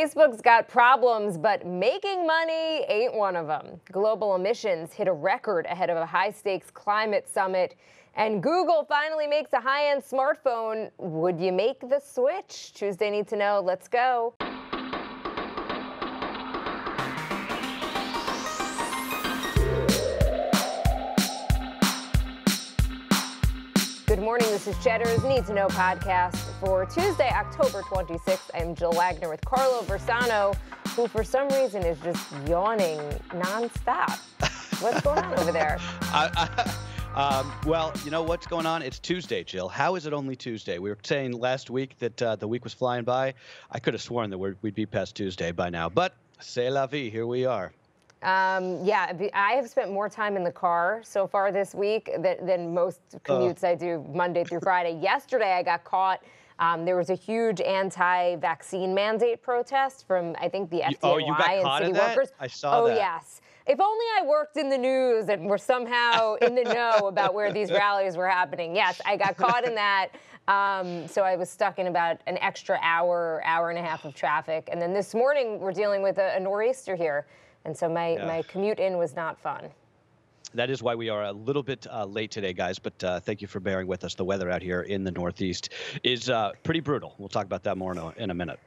Facebook's got problems, but making money ain't one of them. Global emissions hit a record ahead of a high-stakes climate summit, and Google finally makes a high-end smartphone. Would you make the switch? Tuesday Need to Know. Let's go. Good morning, this is Cheddar's Need to Know podcast for Tuesday, October 26th. I'm Jill Wagner with Carlo Versano, who for some reason is just yawning nonstop. What's going on over there? Well, you know what's going on? It's Tuesday, Jill. How is it only Tuesday? We were saying last week that the week was flying by. I could have sworn that we'd be past Tuesday by now, but c'est la vie, here we are. Yeah, I have spent more time in the car so far this week than most commutes I do Monday through Friday. Yesterday, I got caught. There was a huge anti-vaccine mandate protest from, I think, the FDNY and city workers. I saw that. Oh, yes. If only I worked in the news and were somehow in the know about where these rallies were happening. Yes, I got caught in that. So I was stuck in about an extra hour and a half of traffic. And then this morning, we're dealing with a nor'easter here. And so my commute in was not fun. That is why we are a little bit late today, guys. But thank you for bearing with us. The weather out here in the Northeast is pretty brutal. We'll talk about that more in a minute.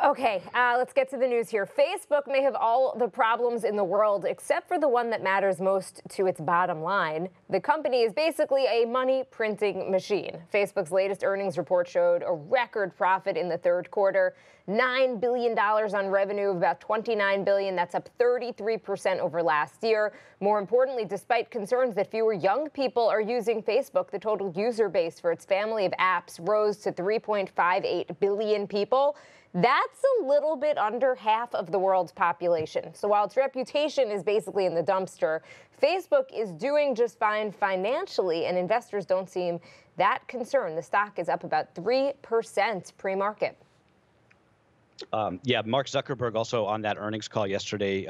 Okay, let's get to the news here. Facebook may have all the problems in the world except for the one that matters most to its bottom line. The company is basically a money printing machine. Facebook's latest earnings report showed a record profit in the third quarter, $9 billion on revenue of about $29 billion. That's up 33% over last year. More importantly, despite concerns that fewer young people are using Facebook, the total user base for its family of apps rose to 3.58 billion people. That's a little bit under half of the world's population. So while its reputation is basically in the dumpster, Facebook is doing just fine financially, and investors don't seem that concerned. The stock is up about 3% pre-market. Yeah, Mark Zuckerberg also on that earnings call yesterday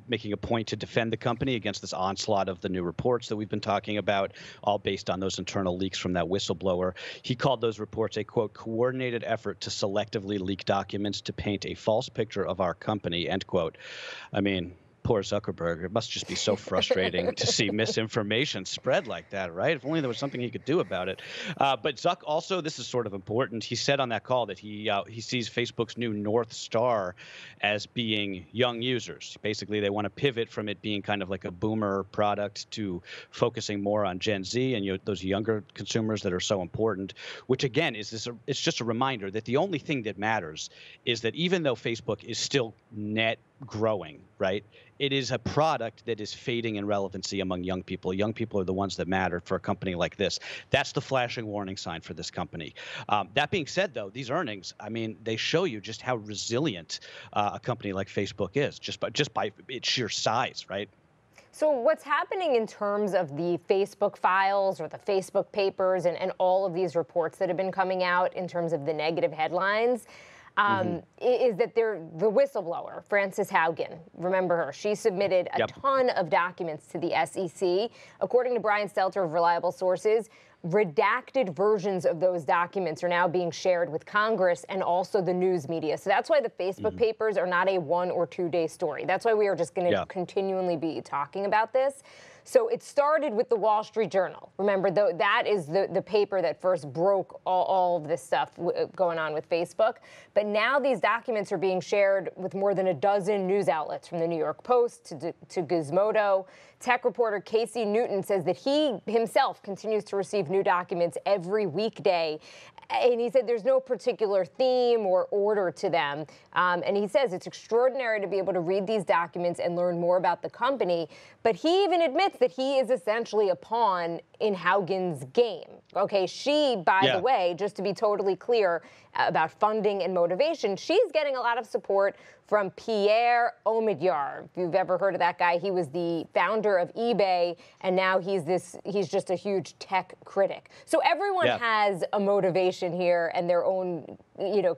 making a point to defend the company against this onslaught of the new reports that we've been talking about, all based on those internal leaks from that whistleblower. He called those reports a, quote, coordinated effort to selectively leak documents to paint a false picture of our company, end quote. I mean, poor Zuckerberg. It must just be so frustrating to see misinformation spread like that, right? If only there was something he could do about it. But Zuck also, this is sort of important, he said on that call that he sees Facebook's new North Star as being young users. Basically, they want to pivot from it being kind of like a boomer product to focusing more on Gen Z and those younger consumers that are so important, which again is it's just a reminder that the only thing that matters is that even though Facebook is still net growing, right? It is a product that is fading in relevancy among young people. Young people are the ones that matter for a company like this. That's the flashing warning sign for this company. That being said, though, these earnings, I mean, they show you just how resilient a company like Facebook is, just by its sheer size, right? So what's happening in terms of the Facebook files or the Facebook papers and all of these reports that have been coming out in terms of the negative headlines, is that the whistleblower, Frances Haugen, remember her, she submitted a ton of documents to the SEC. According to Brian Stelter of Reliable Sources, redacted versions of those documents are now being shared with Congress and also the news media. So that's why the Facebook papers are not a 1 or 2 day story. That's why we are just going to continually be talking about this. So it started with the Wall Street Journal. Remember, that is the paper that first broke all of this stuff going on with Facebook. But now these documents are being shared with more than a dozen news outlets, from the New York Post to Gizmodo. Tech reporter Casey Newton says that he himself continues to receive new documents every weekday. And he said there's no particular theme or order to them. And he says it's extraordinary to be able to read these documents and learn more about the company. But he even admits that he is essentially a pawn in Haugen's game. Okay, she, by the way, just to be totally clear about funding and motivation, she's getting a lot of support from Pierre Omidyar. If you've ever heard of that guy, he was the founder of eBay, and now he's just a huge tech critic. So everyone has a motivation organization here and their own,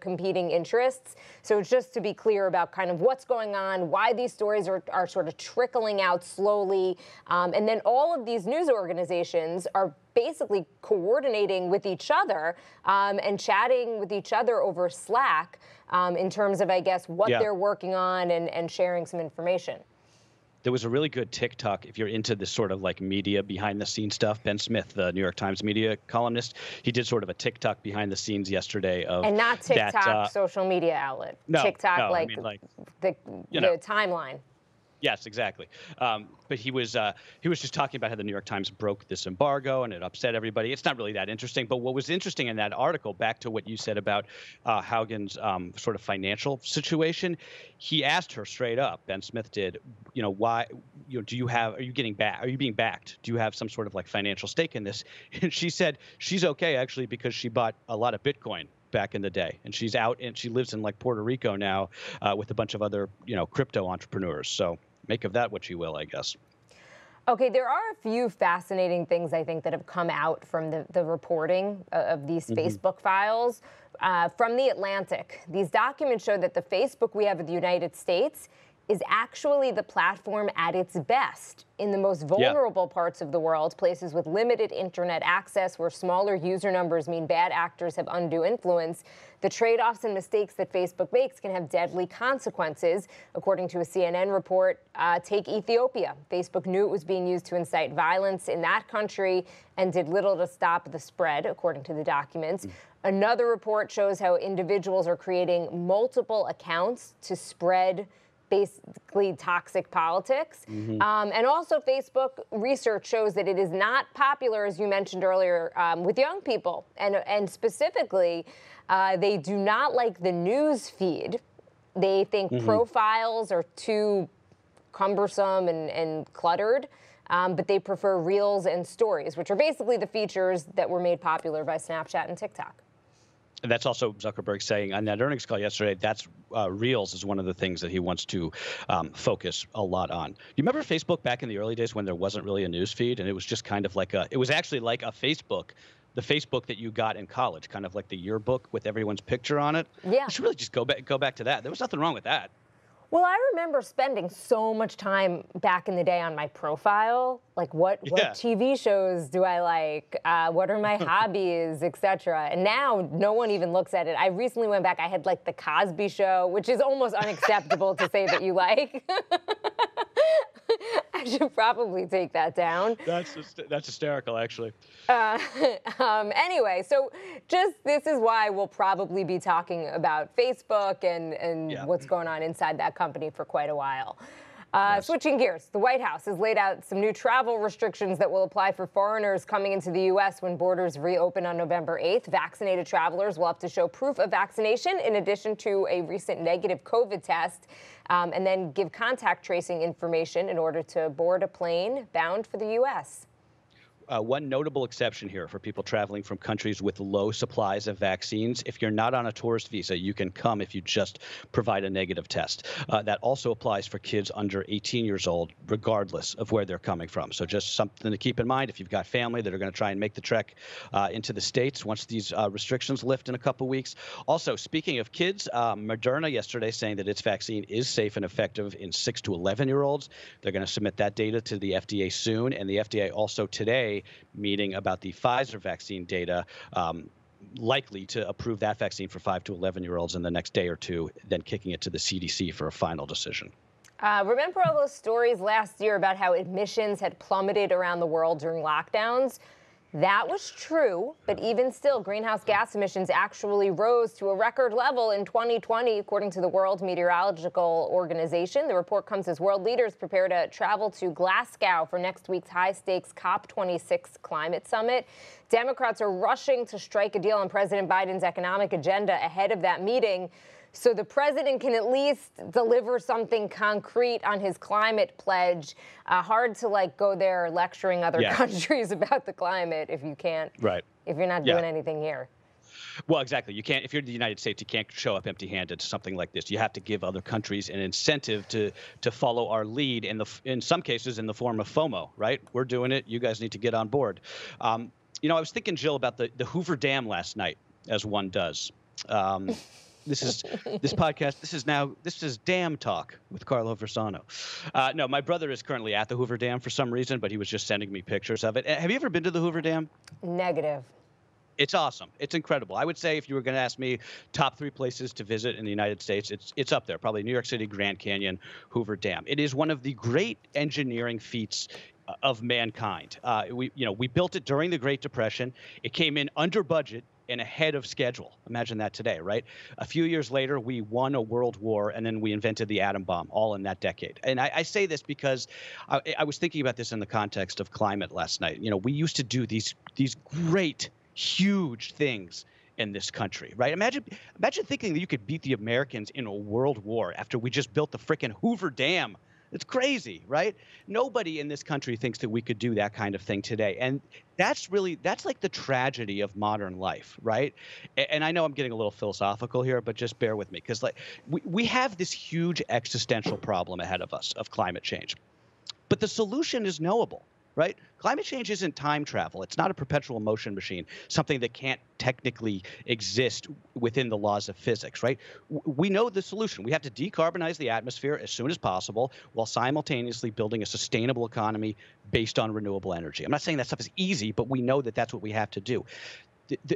competing interests. So it's just to be clear about kind of what's going on, why these stories are sort of trickling out slowly. And then all of these news organizations are basically coordinating with each other and chatting with each other over Slack in terms of, I guess, what they're working on and sharing some information. There was a really good TikTok, if you're into this sort of like media behind the scenes stuff. Ben Smith, the New York Times media columnist, he did sort of a TikTok behind the scenes yesterday of and not TikTok social media outlet. No, TikTok, no, like, I mean, like the timeline. Yes, exactly. But he was just talking about how the New York Times broke this embargo and it upset everybody. It's not really that interesting. But what was interesting in that article, back to what you said about Haugen's sort of financial situation, he asked her straight up, Ben Smith did, why, are you being backed? Do you have some sort of like financial stake in this? And she said she's okay, actually, because she bought a lot of Bitcoin back in the day, and she's out and she lives in like Puerto Rico now with a bunch of other crypto entrepreneurs. So make of that what you will, I guess. Okay, there are a few fascinating things I think that have come out from the reporting of these Facebook files. From The Atlantic, these documents show that the Facebook we have in the United States is actually the platform at its best in the most vulnerable parts of the world, places with limited internet access where smaller user numbers mean bad actors have undue influence. The trade-offs and mistakes that Facebook makes can have deadly consequences. According to a CNN report, take Ethiopia. Facebook knew it was being used to incite violence in that country and did little to stop the spread, according to the documents. Another report shows how individuals are creating multiple accounts to spread basically toxic politics. And also Facebook research shows that it is not popular, as you mentioned earlier, with young people. And specifically, they do not like the news feed. They think profiles are too cumbersome and cluttered, but they prefer reels and stories, which are basically the features that were made popular by Snapchat and TikTok. And that's also Zuckerberg saying on that earnings call yesterday, that's Reels is one of the things that he wants to focus a lot on. You remember Facebook back in the early days when there wasn't really a news feed and it was just kind of like it was actually like a Facebook, the Facebook that you got in college, kind of like the yearbook with everyone's picture on it. Yeah. You should really just go back to that. There was nothing wrong with that. Well, I remember spending so much time back in the day on my profile, like what TV shows do I like, what are my hobbies, etc. And now no one even looks at it. I recently went back, I had like the Cosby Show, which is almost unacceptable to say that you like. I should probably take that down. That's hysterical, actually. Anyway, so this is why we'll probably be talking about Facebook and what's going on inside that company for quite a while. Switching gears, the White House has laid out some new travel restrictions that will apply for foreigners coming into the U.S. when borders reopen on November 8th. Vaccinated travelers will have to show proof of vaccination in addition to a recent negative COVID test, and then give contact tracing information in order to board a plane bound for the U.S. One notable exception here for people traveling from countries with low supplies of vaccines. If you're not on a tourist visa, you can come if you just provide a negative test. That also applies for kids under 18 years old, regardless of where they're coming from. So just something to keep in mind if you've got family that are going to try and make the trek into the States once these restrictions lift in a couple weeks. Also, speaking of kids, Moderna yesterday saying that its vaccine is safe and effective in 6 to 11-year-olds. They're going to submit that data to the FDA soon. And the FDA also today meeting about the Pfizer vaccine data, likely to approve that vaccine for 5 to 11-year-olds in the next day or two, then kicking it to the CDC for a final decision. Remember all those stories last year about how admissions had plummeted around the world during lockdowns? That was true, but even still, greenhouse gas emissions actually rose to a record level in 2020, according to the World Meteorological Organization. The report comes as world leaders prepare to travel to Glasgow for next week's high-stakes COP26 climate summit. Democrats are rushing to strike a deal on President Biden's economic agenda ahead of that meeting, so the president can at least deliver something concrete on his climate pledge. Hard to go there lecturing other countries about the climate if you can't, if you're not doing anything here. Well, exactly. You can't, if you're the United States, you can't show up empty-handed to something like this. You have to give other countries an incentive to follow our lead in some cases in the form of FOMO, right? We're doing it. You guys need to get on board. I was thinking, Jill, about the Hoover Dam last night. as one does. This podcast. This is Dam Talk with Carlo Versano. No, my brother is currently at the Hoover Dam for some reason, but he was just sending me pictures of it. Have you ever been to the Hoover Dam? Negative. It's awesome. It's incredible. I would say if you were going to ask me top 3 places to visit in the United States, it's up there. Probably New York City, Grand Canyon, Hoover Dam. It is one of the great engineering feats of mankind. We built it during the Great Depression. It came in under budget and ahead of schedule. Imagine that today, right? A few years later, we won a world war, and then we invented the atom bomb, all in that decade. And I say this because I was thinking about this in the context of climate last night. We used to do these great, huge things in this country, right? Imagine thinking that you could beat the Americans in a world war after we just built the frickin' Hoover Dam. It's crazy, right? Nobody in this country thinks that we could do that kind of thing today. And that's like the tragedy of modern life, right? And I know I'm getting a little philosophical here, but just bear with me, because we have this huge existential problem ahead of us of climate change. But the solution is knowable. Right? Climate change isn't time travel. It's not a perpetual motion machine, something that can't technically exist within the laws of physics, right? We know the solution. We have to decarbonize the atmosphere as soon as possible while simultaneously building a sustainable economy based on renewable energy. I'm not saying that stuff is easy, but we know that that's what we have to do.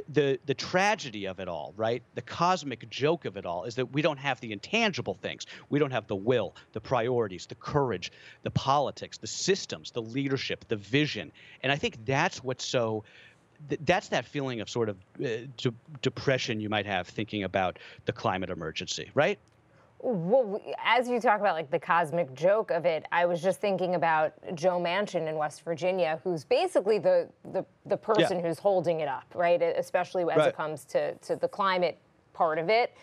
The tragedy of it all, right? The cosmic joke of it all is that we don't have the intangible things. We don't have the will, the priorities, the courage, the politics, the systems, the leadership, the vision. And I think that's that's that feeling of sort of depression you might have thinking about the climate emergency, right? Well, as you talk about like the cosmic joke of it, I was just thinking about Joe Manchin in West Virginia, who's basically the person who's holding it up, right? Especially as it comes to the climate part of it.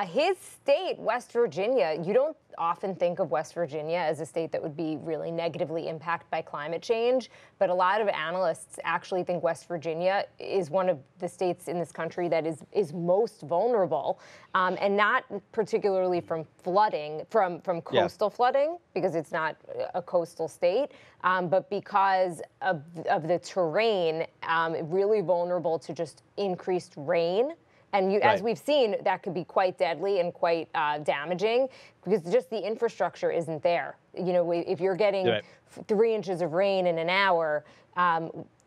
His state, West Virginia, you don't often think of West Virginia as a state that would be really negatively impacted by climate change, but a lot of analysts actually think West Virginia is one of the states in this country that is most vulnerable, and not particularly from flooding, from coastal flooding, because it's not a coastal state, but because of the terrain, really vulnerable to just increased rain. And as we've seen, that could be quite deadly and quite damaging, because just the infrastructure isn't there. If you're getting 3 inches of rain in an hour,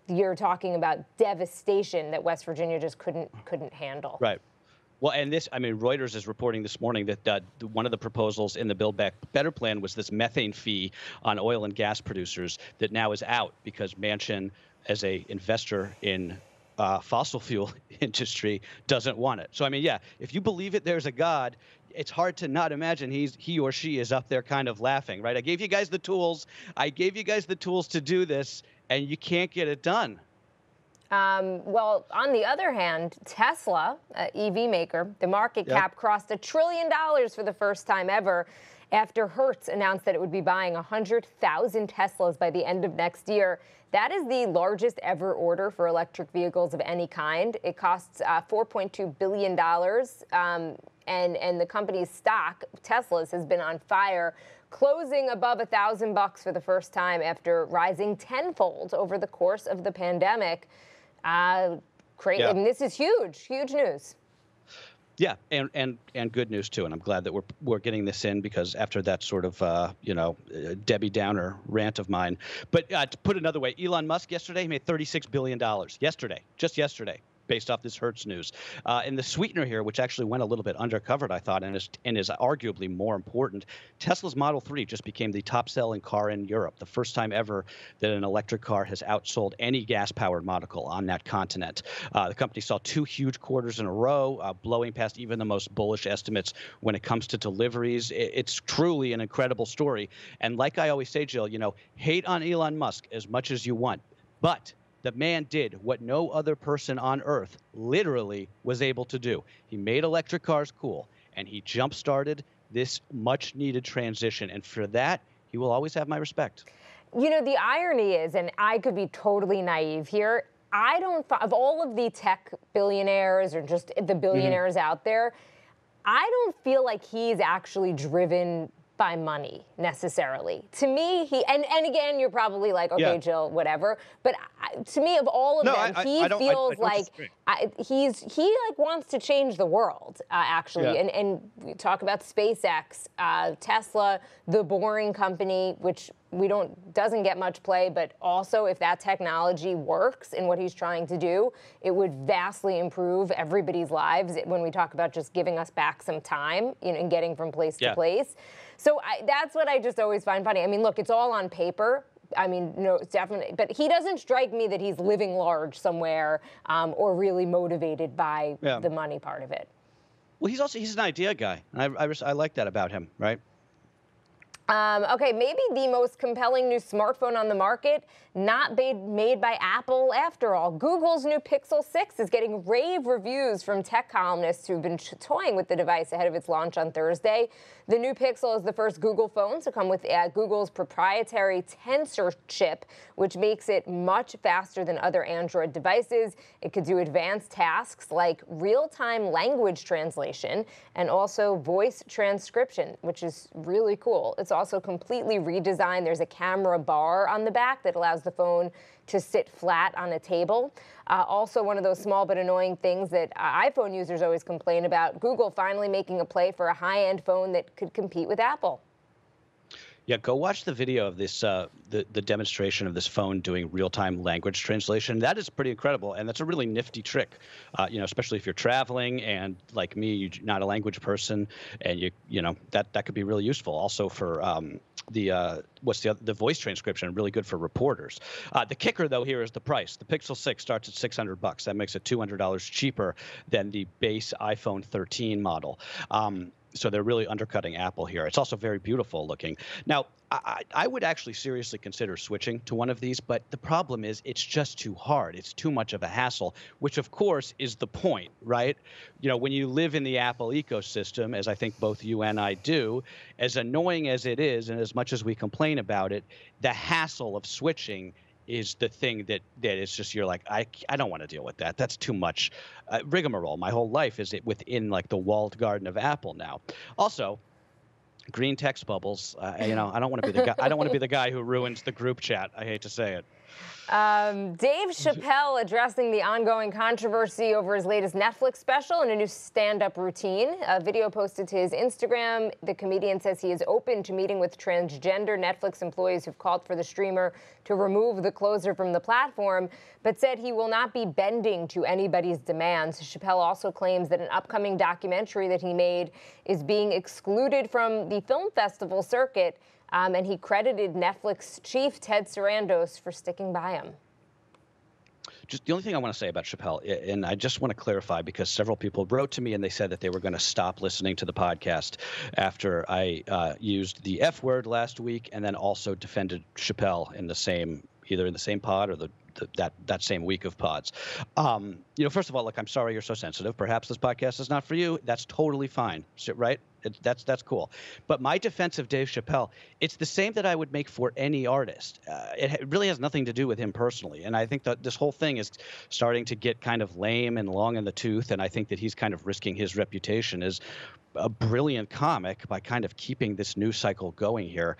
you're talking about devastation that West Virginia just couldn't handle. Right. Well, and Reuters is reporting this morning that one of the proposals in the Build Back Better plan was this methane fee on oil and gas producers that now is out because Manchin, as a investor in fossil fuel industry, doesn't want it. So if you believe it, there's a God, it's hard to not imagine he or she is up there kind of laughing, right? I gave you guys the tools. To do this, and you can't get it done. Well, on the other hand, Tesla, EV maker, the market cap crossed $1 trillion for the first time ever after Hertz announced that it would be buying 100,000 Teslas by the end of next year. That is the largest ever order for electric vehicles of any kind. It costs $4.2 billion, and the company's stock, Tesla's, has been on fire, closing above $1,000 for the first time after rising tenfold over the course of the pandemic. Crazy. I mean, this is huge news. Yeah, and good news too, and I'm glad that we're getting this in, because after that sort of Debbie Downer rant of mine. But to put it another way, Elon Musk yesterday made $36 billion. Just yesterday, based off this Hertz news. And the sweetener here, which actually went a little bit undercovered, I thought, and is arguably more important, Tesla's Model 3 just became the top-selling car in Europe, the first time ever that an electric car has outsold any gas-powered model on that continent. The company saw 2 huge quarters in a row, blowing past even the most bullish estimates when it comes to deliveries. It's truly an incredible story. And like I always say, Jill, hate on Elon Musk as much as you want, but the man did what no other person on earth literally was able to do. He made electric cars cool, and he jump-started this much-needed transition. And for that, he will always have my respect. The irony is, and I could be totally naive here, of all of the tech billionaires or just the billionaires out there, I don't feel like he's actually driven by money necessarily. To me, and again, you're probably like, okay, Jill, whatever. But to me, of all of them, he feels like he like wants to change the world, actually. And we talk about SpaceX, Tesla, the Boring Company, which doesn't get much play, but also if that technology works in what he's trying to do, it would vastly improve everybody's lives when we talk about just giving us back some time, and getting from place to place. So that's what I just always find funny. I mean, look, it's all on paper. I mean, no, it's definitely, but he doesn't strike me that he's living large somewhere or really motivated by the money part of it. Well, he's an idea guy. I like that about him, right? Okay, maybe the most compelling new smartphone on the market, not made by Apple after all. Google's new Pixel 6 is getting rave reviews from tech columnists who've been toying with the device ahead of its launch on Thursday. The new Pixel is the first Google phone to come with Google's proprietary Tensor chip, which makes it much faster than other Android devices. It could do advanced tasks like real-time language translation and also voice transcription, which is really cool. It's also completely redesigned. There's a camera bar on the back that allows the phone to sit flat on a table. Also, one of those small but annoying things that iPhone users always complain about, Google finally making a play for a high-end phone that could compete with Apple. Yeah, go watch the video of this, the demonstration of this phone doing real-time language translation. That is pretty incredible, and that's a really nifty trick, especially if you're traveling and, like me, you're not a language person, and that could be really useful. Also for the voice transcription, really good for reporters. The kicker, though, here is the price. The Pixel 6 starts at $600. That makes it $200 cheaper than the base iPhone 13 model. So they're really undercutting Apple here. It's also very beautiful looking. Now, I would actually seriously consider switching to one of these, but the problem is it's just too hard. It's too much of a hassle, which of course is the point, right? When you live in the Apple ecosystem, as I think both you and I do, as annoying as it is, and as much as we complain about it, the hassle of switching is the thing that is just, you're like, I don't want to deal with that. That's too much rigmarole. My whole life is within like the walled garden of Apple now. Also, green text bubbles. I don't want to be the guy. I don't want to be the guy who ruins the group chat. I hate to say it. Dave Chappelle addressing the ongoing controversy over his latest Netflix special and a new stand-up routine. A video posted to his Instagram. The comedian says he is open to meeting with transgender Netflix employees who've called for the streamer to remove the closer from the platform, but said he will not be bending to anybody's demands. Chappelle also claims that an upcoming documentary that he made is being excluded from the film festival circuit. And he credited Netflix chief Ted Sarandos for sticking by him. Just the only thing I want to say about Chappelle, and I just want to clarify because several people wrote to me and they said that they were going to stop listening to the podcast after I used the F word last week and then also defended Chappelle either in the same pod or that same week of pods. First of all, look, I'm sorry you're so sensitive. Perhaps this podcast is not for you. That's totally fine, right? That's cool. But my defense of Dave Chappelle, it's the same that I would make for any artist. It really has nothing to do with him personally. And I think that this whole thing is starting to get kind of lame and long in the tooth. And I think that he's kind of risking his reputation as a brilliant comic by kind of keeping this news cycle going here.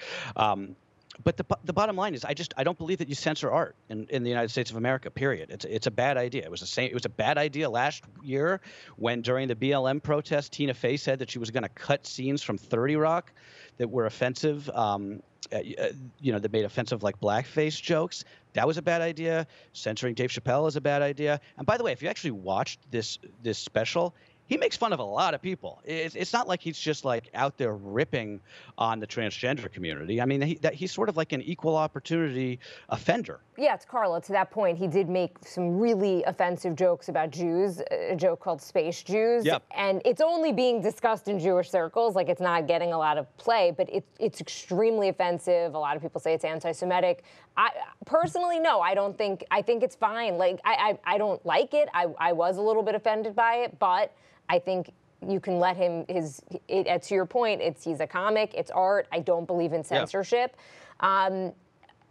But the bottom line is, I don't believe that you censor art in the United States of America. Period. It's a bad idea. It was a bad idea last year when during the BLM protest, Tina Fey said that she was going to cut scenes from 30 Rock that were offensive. That made offensive like blackface jokes. That was a bad idea. Censoring Dave Chappelle is a bad idea. And by the way, if you actually watched this special, he makes fun of a lot of people. It's not like he's just like out there ripping on the transgender community. I mean, he's sort of like an equal opportunity offender. Yeah, it's Carla. To that point, he did make some really offensive jokes about Jews, a joke called Space Jews. Yep. And it's only being discussed in Jewish circles. Like, it's not getting a lot of play, but it's extremely offensive. A lot of people say it's anti-Semitic. I personally, no, I think it's fine. Like, I don't like it. I was a little bit offended by it, but I think you can let him, to your point, he's a comic, it's art. I don't believe in censorship. Yeah.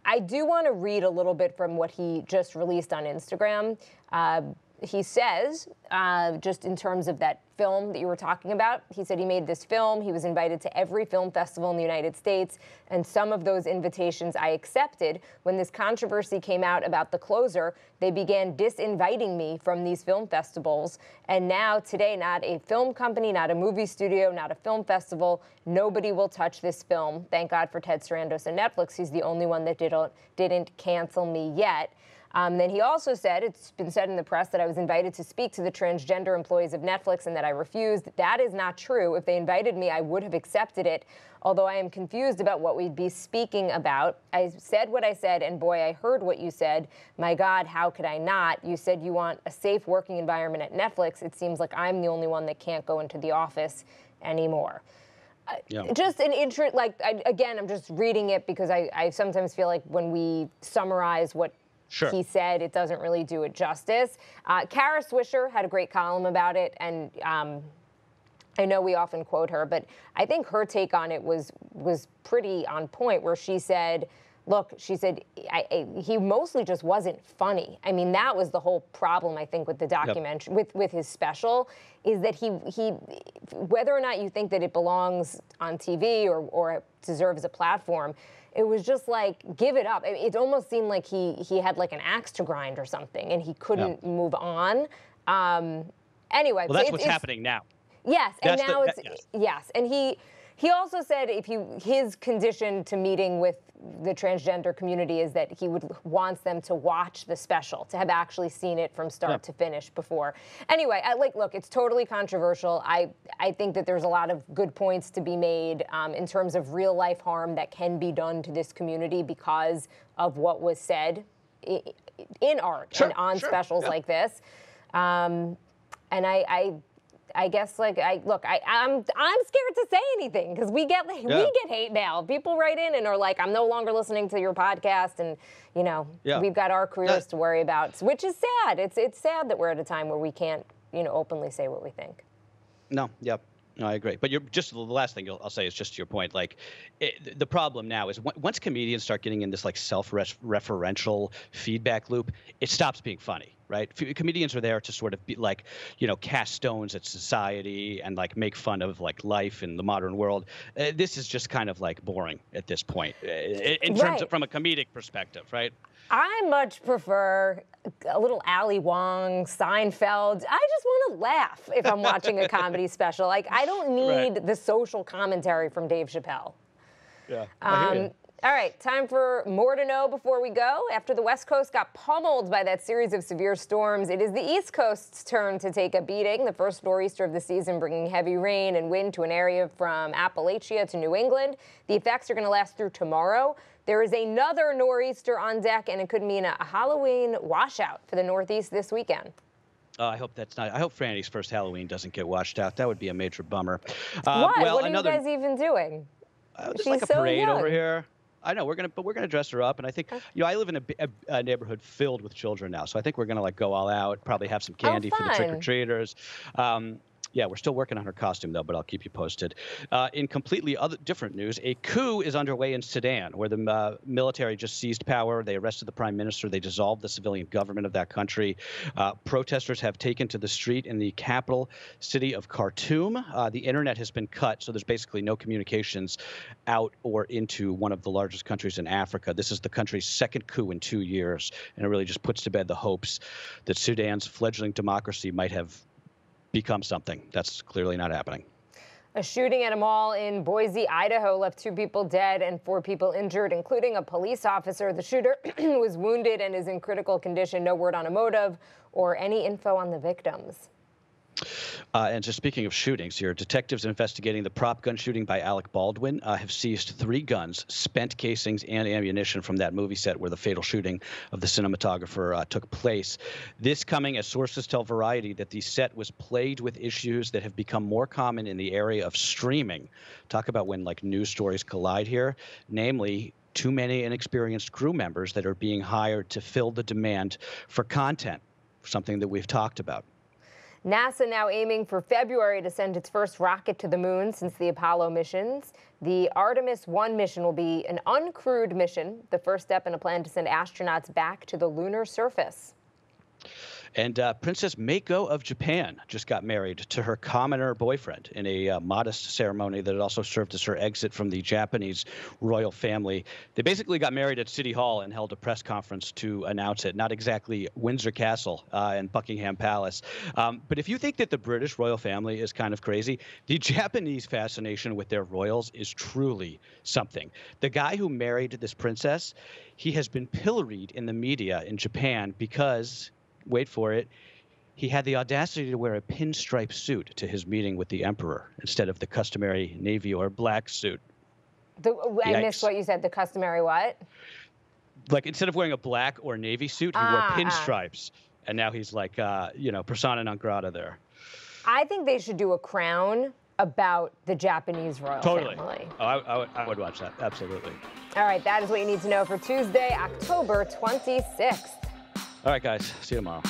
I do want to read a little bit from what he just released on Instagram. he says, just in terms of that film that you were talking about, he said he made this film. He was invited to every film festival in the United States, and some of those invitations I accepted. When this controversy came out about The Closer, they began disinviting me from these film festivals. And now today, not a film company, not a movie studio, not a film festival, nobody will touch this film. Thank God for Ted Sarandos and Netflix. He's the only one that didn't cancel me yet. Then he also said, it's been said in the press that I was invited to speak to the transgender employees of Netflix and that I refused. That is not true. If they invited me, I would have accepted it. Although I am confused about what we'd be speaking about. I said what I said, and boy, I heard what you said. My God, how could I not? You said you want a safe working environment at Netflix. It seems like I'm the only one that can't go into the office anymore. Just an interest, again, I'm just reading it because I sometimes feel like when we summarize what he said, it doesn't really do it justice. Kara Swisher had a great column about it, and I know we often quote her, but I think her take on it was pretty on point, where she said, look, she said, he mostly just wasn't funny. I mean, that was the whole problem, I think, with the documentary, with his special, is that he whether or not you think that it belongs on TV or it deserves a platform, it was just like, give it up. It almost seemed like he had like an axe to grind or something, and he couldn't move on. Anyway. Well, that's what's happening now. Yes, and now yes. And he also said his condition to meeting with the transgender community is that he wants them to watch the special, to have actually seen it from start to finish before. Anyway, look, it's totally controversial. I think that there's a lot of good points to be made in terms of real life harm that can be done to this community because of what was said in art and on specials like this. And I guess, I'm scared to say anything because we get hate now. People write in and are like, I'm no longer listening to your podcast, and we've got our careers to worry about, which is sad. It's sad that we're at a time where we can't openly say what we think. No, I agree. But the last thing I'll say is just to your point. The problem now is once comedians start getting in this self-referential feedback loop, it stops being funny, right? Comedians are there to sort of be cast stones at society and make fun of life in the modern world. This is just kind of boring at this point in terms of from a comedic perspective, right? I much prefer a little Ali Wong, Seinfeld. I just want to laugh if I'm watching a comedy special. I don't need the social commentary from Dave Chappelle. Yeah. I hear you. All right, time for more to know before we go. After the West Coast got pummeled by that series of severe storms, it is the East Coast's turn to take a beating. The first nor'easter of the season, bringing heavy rain and wind to an area from Appalachia to New England. The effects are going to last through tomorrow. There is another nor'easter on deck, and it could mean a Halloween washout for the Northeast this weekend. I hope that's not. I hope Franny's first Halloween doesn't get washed out. That would be a major bummer. What? What are you guys even doing? There's a parade over here. I know we're gonna dress her up, and I think I live in a neighborhood filled with children now, so I think we're gonna go all out, probably have some candy for the trick-or-treaters. Yeah, we're still working on her costume, though, but I'll keep you posted. In completely different news, a coup is underway in Sudan, where the military just seized power. They arrested the prime minister. They dissolved the civilian government of that country. Protesters have taken to the street in the capital city of Khartoum. The internet has been cut, so there's basically no communications out or into one of the largest countries in Africa. This is the country's second coup in 2 years, and it really just puts to bed the hopes that Sudan's fledgling democracy might have become something. That's clearly not happening. A shooting at a mall in Boise, Idaho left 2 people dead and 4 people injured, including a police officer. The shooter was wounded and is in critical condition. No word on a motive or any info on the victims. And just speaking of shootings here, detectives investigating the prop gun shooting by Alec Baldwin have seized 3 guns, spent casings, and ammunition from that movie set where the fatal shooting of the cinematographer took place. This coming as sources tell Variety that the set was plagued with issues that have become more common in the area of streaming. Talk about when news stories collide here, namely too many inexperienced crew members that are being hired to fill the demand for content, something that we've talked about. NASA now aiming for February to send its first rocket to the moon since the Apollo missions. The Artemis 1 mission will be an uncrewed mission, the first step in a plan to send astronauts back to the lunar surface. And Princess Mako of Japan just got married to her commoner boyfriend in a modest ceremony that also served as her exit from the Japanese royal family. They basically got married at City Hall and held a press conference to announce it. Not exactly Windsor Castle and Buckingham Palace. But if you think that the British royal family is kind of crazy, the Japanese fascination with their royals is truly something. The guy who married this princess, he has been pilloried in the media in Japan because, wait for it, he had the audacity to wear a pinstripe suit to his meeting with the emperor instead of the customary navy or black suit. I missed what you said, the customary what? Like, instead of wearing a black or navy suit, he wore pinstripes. And now he's like, persona non grata there. I think they should do a Crown about the Japanese royal family. Oh, I would watch that, absolutely. All right, that is what you need to know for Tuesday, October 26th. All right, guys, see you tomorrow.